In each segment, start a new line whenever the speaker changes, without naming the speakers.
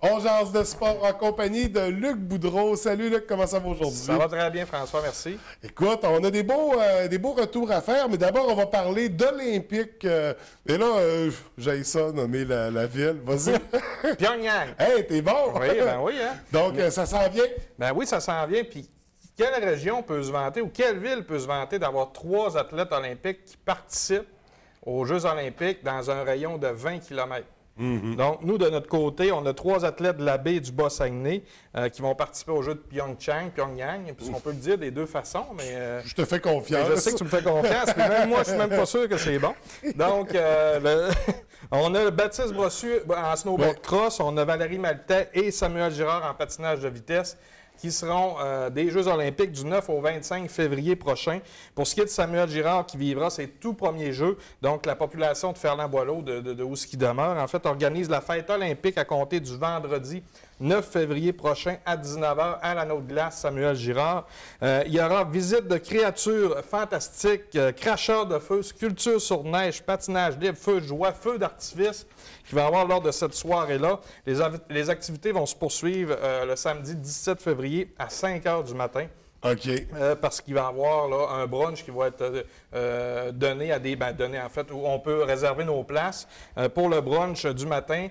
On jase de sport en compagnie de Luc Boudreau. Salut Luc, comment ça va aujourd'hui?
Ça va très bien, François, merci.
Écoute, on a des beaux retours à faire, mais d'abord, on va parler d'Olympique. Et là, j'ai ça nommer la ville. Vas-y.
Pyongyang.
Hey, t'es bon?
Oui, ben oui, hein?
Donc, ça s'en vient?
Ben oui, ça s'en vient. Puis, quelle région peut se vanter ou quelle ville peut se vanter d'avoir 3 athlètes olympiques qui participent aux Jeux olympiques dans un rayon de 20 km? Donc, nous, de notre côté, on a 3 athlètes de la baie du Bas-Saguenay qui vont participer aux Jeux de Pyongyang, puisqu'on peut le dire des deux façons, mais...
je te fais confiance.
Je sais que tu me fais confiance, mais même moi, je suis même pas sûr que c'est bon. Donc, on a Baptiste Brossu en snowboard cross, on a Valérie Maltais et Samuel Girard en patinage de vitesse, qui seront des Jeux olympiques du 9 au 25 février prochain. Pour ce qui est de Samuel Girard, qui vivra ses tout premiers Jeux, donc la population de Ferland-Boileau, de où ce qui demeure, en fait, organise la fête olympique à compter du vendredi 9 février prochain à 19h à l'anneau de glace Samuel Girard. Il y aura visite de créatures fantastiques, cracheurs de feu, sculptures sur neige, patinage libre, feu de joie, feu d'artifice qui va y avoir lors de cette soirée-là. Les activités vont se poursuivre le samedi 17 février à 5 h du matin.
OK.
Parce qu'il va y avoir là, un brunch qui va être donné à des... donné en fait, où on peut réserver nos places pour le brunch du matin,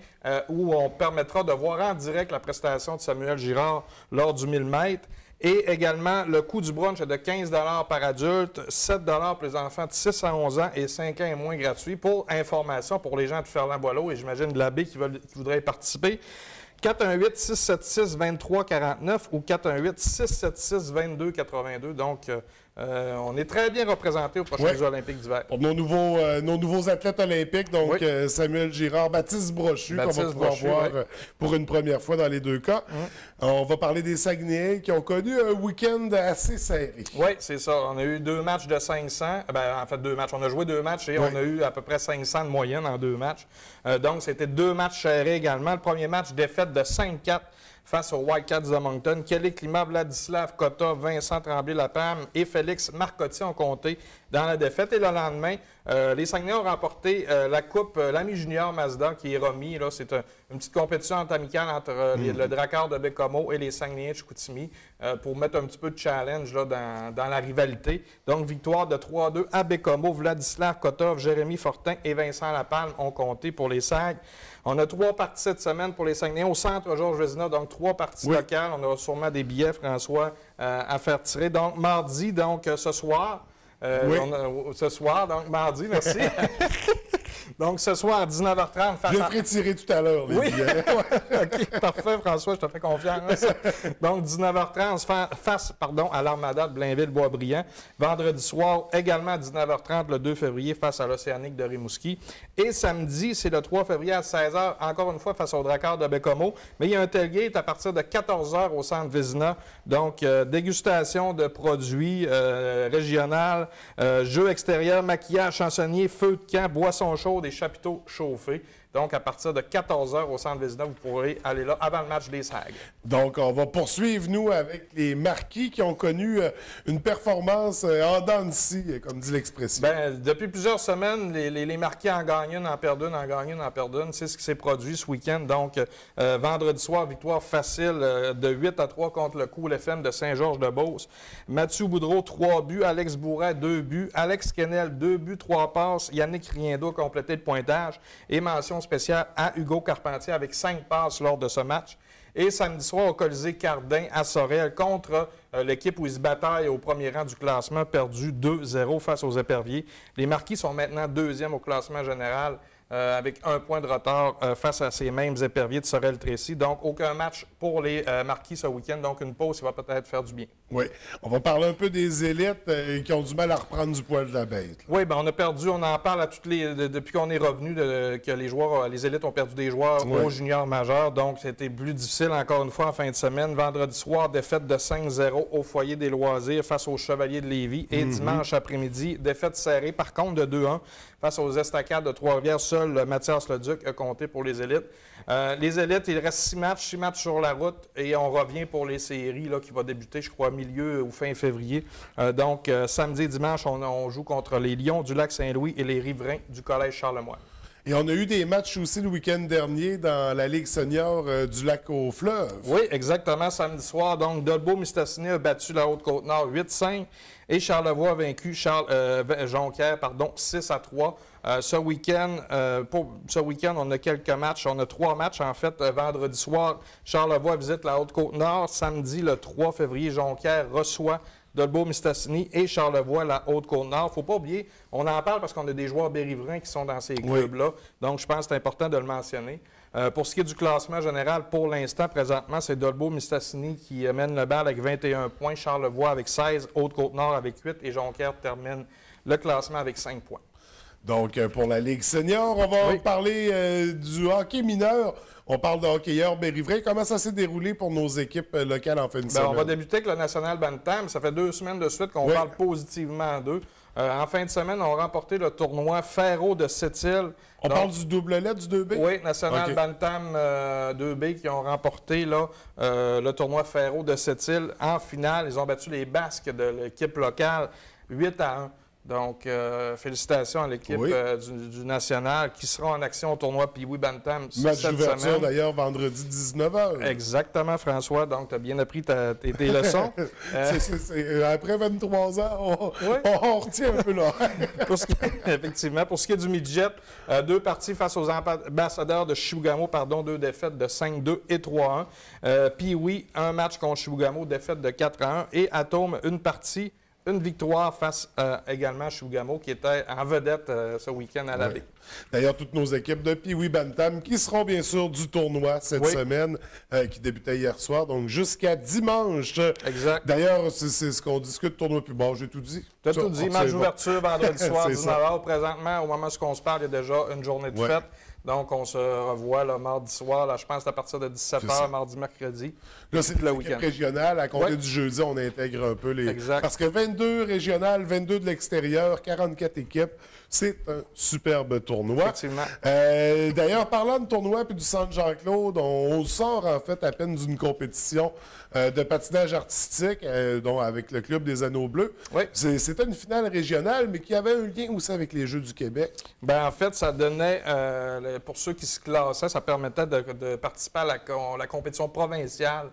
où on permettra de voir en direct la prestation de Samuel Girard lors du 1000 mètres. Et également, le coût du brunch est de 15 $ par adulte, 7 $ pour les enfants de 6 à 11 ans et 5 ans et moins gratuit. Pour information, pour les gens de Ferland-Boileau et j'imagine de la baie qui voudraient y participer, 418-676-2349 ou 418-676-2282. Donc, on est très bien représentés aux prochains Jeux olympiques d'hiver.
Pour nos nouveaux athlètes olympiques, donc Samuel Girard, Baptiste Brochu, qu'on va pouvoir voir pour une première fois dans les deux cas. On va parler des Saguenayens qui ont connu un week-end assez serré.
Oui, c'est ça. On a eu 2 matchs de 500. En fait, 2 matchs. On a joué 2 matchs et on a eu à peu près 500 de moyenne en 2 matchs. Donc, c'était 2 matchs serrés également. Le premier match, défaite de 5-4 face aux Whitecaps de Moncton. Kelly Climat, Vladislav Kota, Vincent Tremblay-Lapam et Félix Marcotti ont compté dans la défaite. Et le lendemain, les Saguenayens ont remporté la Coupe l'Ami Junior Mazda qui est remis. C'est une petite compétition amicale entre le Drakkar de Bécomo et les Saguenayens de Chicoutimi pour mettre un petit peu de challenge là, dans la rivalité. Donc, victoire de 3-2 à Bécomo. Vladislav Kotov, Jérémy Fortin et Vincent Lapalme ont compté pour les Sags. On a 3 parties cette semaine pour les Saguenayens au centre Georges Vézina, donc 3 parties locales. On aura sûrement des billets, François, à faire tirer. Donc, mardi, ce soir. Ce soir, donc mardi, merci. Donc, ce soir à 19h30...
Je le ferai tirer tout à l'heure, les billets.
OK, parfait, François, je te fais confiance. Donc, 19h30, face à l'Armada de Blainville-Boisbriand. Vendredi soir, également à 19h30, le 2 février, face à l'Océanique de Rimouski. Et samedi, c'est le 3 février à 16h, encore une fois, face au Drakkar de Bécomo. Mais il y a un tailgate à partir de 14h au centre Vézina. Donc, dégustation de produits régionaux, jeux extérieurs, maquillage, chansonnier, feu de camp, boissons chaudes et chapiteaux chauffés. Donc, à partir de 14h au centre Vézina, vous pourrez aller là avant le match des Sags.
Donc, on va poursuivre, nous, avec les Marquis qui ont connu une performance en dents de scie, comme dit l'expression.
Bien, depuis plusieurs semaines, les Marquis en gagnent une, en perdent une, en gagnent une, en perdent une. C'est ce qui s'est produit ce week-end. Donc, vendredi soir, victoire facile de 8-3 contre le Cool FM de Saint-Georges-de-Beauce. Mathieu Boudreau, 3 buts. Alex Bourret, 2 buts. Alex Kennel, 2 buts, 3 passes. Yannick Riendo a complété le pointage. Et mention spéciale à Hugo Carpentier avec 5 passes lors de ce match. Et samedi soir, au Colisée Cardin à Sorel contre l'équipe où ils se bataillent au premier rang du classement, perdu 2-0 face aux Éperviers. Les Marquis sont maintenant 2e au classement général avec 1 point de retard face à ces mêmes Éperviers de Sorel-Tracy. Donc, aucun match pour les Marquis ce week-end. Donc, une pause qui va peut-être faire du bien.
Oui. On va parler un peu des élites qui ont du mal à reprendre du poil de la bête. Là.
Oui, bien, on a perdu, on en parle à depuis qu'on est revenu, que les élites ont perdu des joueurs aux juniors majeurs. Donc, c'était plus difficile encore une fois en fin de semaine. Vendredi soir, défaite de 5-0 au foyer des loisirs face aux Chevaliers de Lévis. Et dimanche après-midi, défaite serrée, par contre, de 2-1 face aux Estacades de Trois-Rivières. Seul Mathias Leduc a compté pour les élites. Les élites, il reste 6 matchs sur la route et on revient pour les séries là, qui va débuter, je crois, milieu ou fin février. Donc, samedi et dimanche, on joue contre les Lions du Lac-Saint-Louis et les Riverains du Collège Charlemagne.
Et on a eu des matchs aussi le week-end dernier dans la Ligue senior du Lac-aux-Fleuves.
Oui, exactement. Samedi soir, donc, Dolbeau-Mistassini a battu la Haute-Côte-Nord 8-5 et Charlevoix a vaincu Jonquière 6-3. Ce week-end, on a quelques matchs. On a 3 matchs, en fait. Vendredi soir, Charlevoix visite la Haute-Côte-Nord. Samedi, le 3 février, Jonquière reçoit Dolbeau-Mistassini et Charlevoix, la Haute-Côte-Nord. Il ne faut pas oublier, on en parle parce qu'on a des joueurs bérivrains qui sont dans ces clubs-là. Donc, je pense que c'est important de le mentionner. Pour ce qui est du classement général, pour l'instant, présentement, c'est Dolbeau-Mistassini qui mène le bal avec 21 points, Charlevoix avec 16, Haute-Côte-Nord avec 8 et Jonquière termine le classement avec 5 points.
Donc, pour la Ligue senior, on va parler du hockey mineur. On parle de hockeyeurs bérivrains. Comment ça s'est déroulé pour nos équipes locales en fin de semaine?
On va débuter avec le National Bantam. Ça fait 2 semaines de suite qu'on parle positivement d'eux. En fin de semaine, on a remporté le tournoi Ferro de Sept-Îles.
On parle du double-let du 2B?
Oui, National Bantam 2B qui ont remporté là, le tournoi Ferro de Sept-Îles en finale. Ils ont battu les Basques de l'équipe locale 8-1. Donc, félicitations à l'équipe du National qui sera en action au tournoi Pee-Wee Bantam
match d'ouverture d'ailleurs vendredi 19h.
Exactement, François. Donc, tu as bien appris tes leçons.
Après 23 ans, on retient un peu là.
Effectivement. Pour ce qui est du midget, 2 parties face aux ambassadeurs de Chibougamau, 2 défaites de 5-2 et 3-1. Pee-Wee, 1 match contre Chibougamau, défaite de 4-1. Et Atome, une victoire face également à Chibougamau, qui était en vedette ce week-end à la baie.
D'ailleurs, toutes nos équipes de Pee-Wee Bantam qui seront bien sûr du tournoi cette semaine, qui débutait hier soir, donc jusqu'à dimanche.
Exact.
D'ailleurs, c'est ce qu'on discute, tournoi plus bon, j'ai tout dit.
Tu as tout dit, match d'ouverture vendredi soir, 19h. Présentement, au moment où on se parle, il y a déjà une journée de fête. Donc, on se revoit le mardi soir, là, je pense à partir de 17h, mardi, mercredi.
Là, c'est le week-end régional. À compter du jeudi, on intègre un peu les...
Exact.
Parce que 22 régionales, 22 de l'extérieur, 44 équipes, c'est un superbe tournoi.
Effectivement.
D'ailleurs, parlant de tournoi puis du Centre Jean-Claude, on sort en fait à peine d'une compétition de patinage artistique avec le Club des Anneaux Bleus.
Oui.
C'était une finale régionale, mais qui avait un lien aussi avec les Jeux du Québec.
Bien, en fait, ça donnait, pour ceux qui se classaient, ça permettait de participer à la compétition provinciale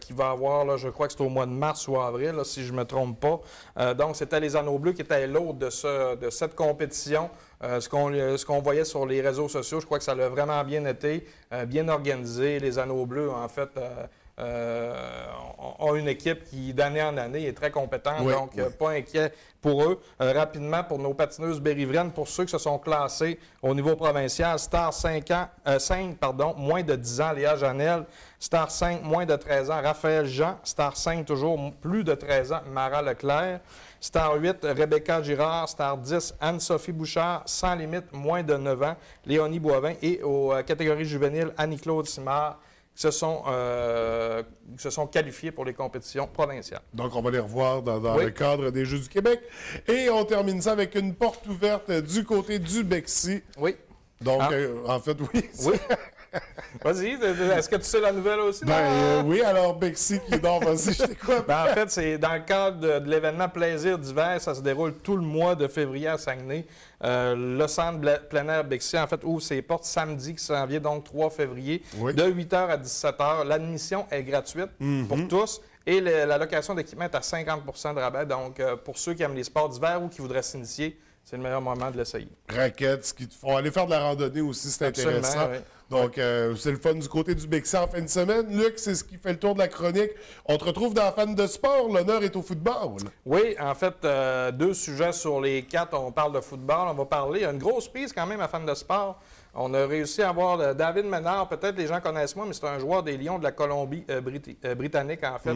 qui va avoir, là, je crois que c'est au mois de mars ou avril, là, si je ne me trompe pas. Donc, c'était les Anneaux Bleus qui étaient l'hôte de cette compétition. Ce qu'on voyait sur les réseaux sociaux, je crois que ça l'a vraiment bien été, bien organisé. Les Anneaux Bleus, en fait, ont une équipe qui, d'année en année, est très compétente, donc pas inquiet pour eux. Rapidement, pour nos patineuses bérivraines, pour ceux qui se sont classés au niveau provincial, Star 5, moins de 10 ans, Léa Janel. Star 5, moins de 13 ans, Raphaël Jean. Star 5, toujours plus de 13 ans, Mara Leclerc. Star 8, Rebecca Girard. Star 10, Anne-Sophie Bouchard. Sans limite, moins de 9 ans, Léonie Boivin. Et aux catégories juvéniles, Annie-Claude Simard, qui se sont qualifiés pour les compétitions provinciales.
Donc, on va les revoir dans le cadre des Jeux du Québec. Et on termine ça avec une porte ouverte du côté du Bexy.
Oui.
Donc, en fait, oui.
Oui. Vas-y, est-ce que tu sais la nouvelle aussi?
Oui, alors Bexy qui dort, vas-y, je t'écoute.
En fait, c'est dans le cadre de l'événement Plaisir d'hiver, ça se déroule tout le mois de février à Saguenay. Le centre plein air Bexy, en fait, ouvre ses portes samedi qui s'en vient, donc 3 février, de 8h à 17h. L'admission est gratuite pour tous. Et la location d'équipement est à 50 de rabais. Donc, pour ceux qui aiment les sports d'hiver ou qui voudraient s'initier, c'est le meilleur moment de l'essayer.
Raquettes, ce qu'ils font. Aller faire de la randonnée aussi, c'est intéressant. Oui. Donc, c'est le fun du côté du Bexy en fin de semaine. Luc, c'est ce qui fait le tour de la chronique. On te retrouve dans Fan de sport. L'honneur est au football.
Oui, en fait, 2 sujets sur les 4. On parle de football. On va parler. Il y a une grosse prise quand même à Fan de sport. On a réussi à avoir David Ménard. Peut-être les gens connaissent moi, mais c'est un joueur des Lions de la Colombie-Britannique, en fait,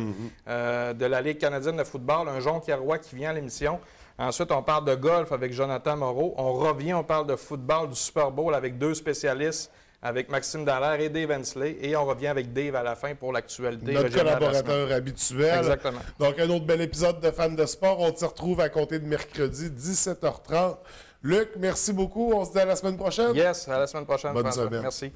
de la Ligue canadienne de football. Un Jonquièrois qui vient à l'émission. Ensuite, on parle de golf avec Jonathan Moreau. On revient, on parle de football, du Super Bowl avec 2 spécialistes, avec Maxime Dallaire et Dave Hensley. Et on revient avec Dave à la fin pour l'actualité.
Notre collaborateur habituel.
Exactement.
Donc, un autre bel épisode de Fan de sport. On s'y retrouve à compter de mercredi, 17h30. Luc, merci beaucoup. On se dit à la semaine prochaine.
Yes, à la semaine prochaine.
Bonne
François.
semaine.
Merci.